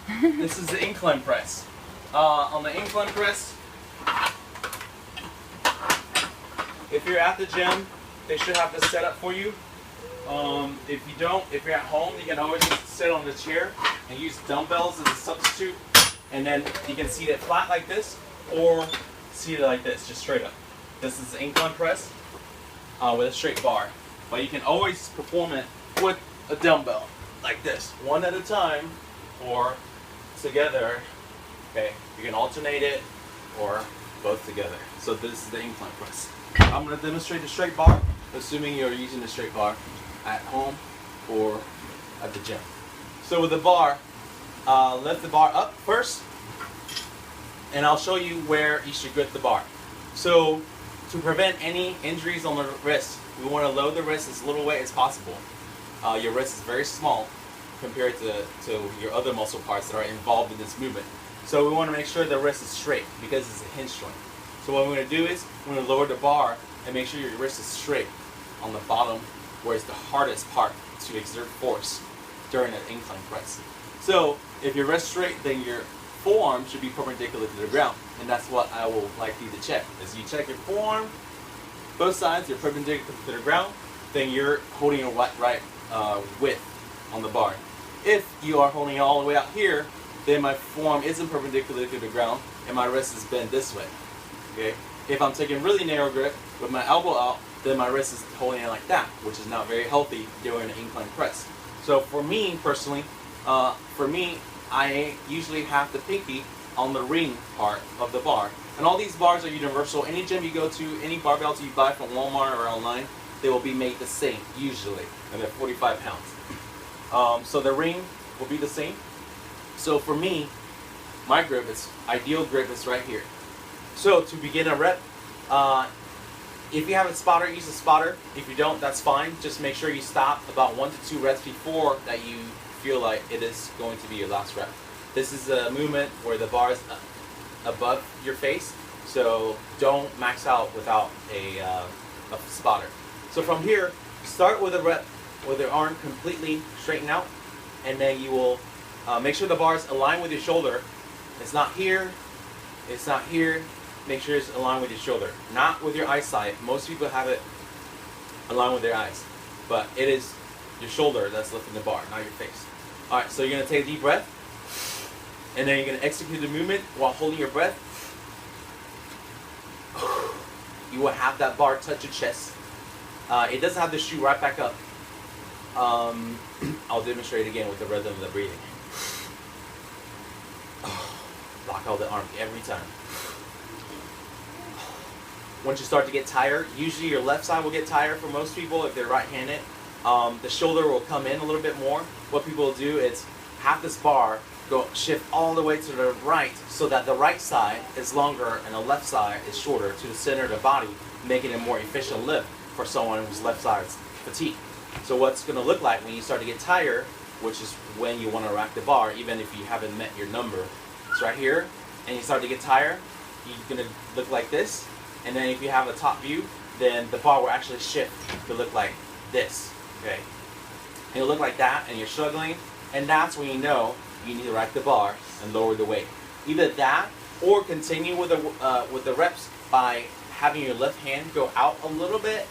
This is the incline press. On the incline press, if you're at the gym, they should have this set up for you. If you don't, if you're at home, you can always just sit on the chair and use dumbbells as a substitute. And then you can seat it flat like this, or seat it like this, just straight up. This is the incline press with a straight bar. But you can always perform it with a dumbbell, like this, one at a time, or together. Okay, you can alternate it, or both together. So this is the incline press. I'm going to demonstrate the straight bar, assuming you're using the straight bar at home or at the gym. So with the bar, lift the bar up first, and I'll show you where you should grip the bar. So to prevent any injuries on the wrist, we want to load the wrist as little weight as possible. Your wrist is very small compared to your other muscle parts that are involved in this movement. So we want to make sure the wrist is straight because it's a hinge joint. So what we're going to do is we're going to lower the bar and make sure your wrist is straight on the bottom, where it's the hardest part to exert force during an incline press. So if your wrist straight, then your forearm should be perpendicular to the ground, and that's what I will like you to check. As you check your forearm, both sides, you're perpendicular to the ground, then you're holding your right width on the bar. If you are holding it all the way out here, then my forearm isn't perpendicular to the ground and my wrist is bent this way. Okay? If I'm taking really narrow grip with my elbow out, then my wrist is holding it like that, which is not very healthy during an incline press. So for me personally, I usually have the pinky on the ring part of the bar. And all these bars are universal. Any gym you go to, any barbells you buy from Walmart or online, they will be made the same usually, and they're 45 pounds. So the ring will be the same. So for me, my grip is, ideal grip is right here. So to begin a rep, if you have a spotter, use a spotter. If you don't, that's fine. Just make sure you stop about 1 to 2 reps before that you feel like it is going to be your last rep. This is a movement where the bar is above your face, so don't max out without a spotter. So from here, start with a rep with your arm completely straightened out, and then you will make sure the bar is aligned with your shoulder. It's not here, it's not here. Make sure it's aligned with your shoulder, not with your eyesight. Most people have it aligned with their eyes, but it is your shoulder that's lifting the bar, not your face. All right, so you're gonna take a deep breath, and then you're gonna execute the movement while holding your breath. You will have that bar touch your chest. It doesn't have to shoot right back up. I'll demonstrate again with the rhythm of the breathing. Lock out the arm every time. Once you start to get tired, usually your left side will get tired for most people if they're right-handed. The shoulder will come in a little bit more. What people will do is have this bar shift all the way to the right so that the right side is longer and the left side is shorter to the center of the body, making it a more efficient lift for someone whose left side is fatigued. So what's going to look like when you start to get tired, which is when you want to rack the bar, even if you haven't met your number, it's right here, and you start to get tired, you're going to look like this. And then if you have a top view, then the bar will actually shift to look like this, okay? And it'll look like that, and you're struggling, and that's when you know you need to rack the bar and lower the weight. Either that, or continue with the reps by having your left hand go out a little bit.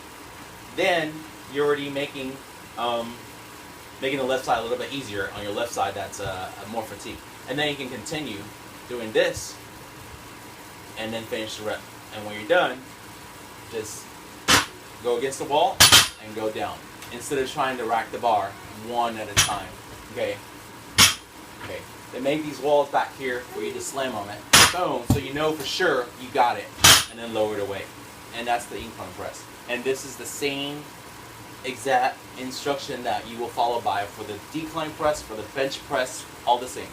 Then you're already making the left side a little bit easier on your left side that's more fatigued. And then you can continue doing this, and then finish the rep. And when you're done, just go against the wall and go down, instead of trying to rack the bar one at a time. Okay. Okay. Then make these walls back here for you to slam on it. Boom. So you know for sure you got it. And then lower the weight. And that's the incline press. And this is the same exact instruction that you will follow by for the decline press, for the bench press, all the same.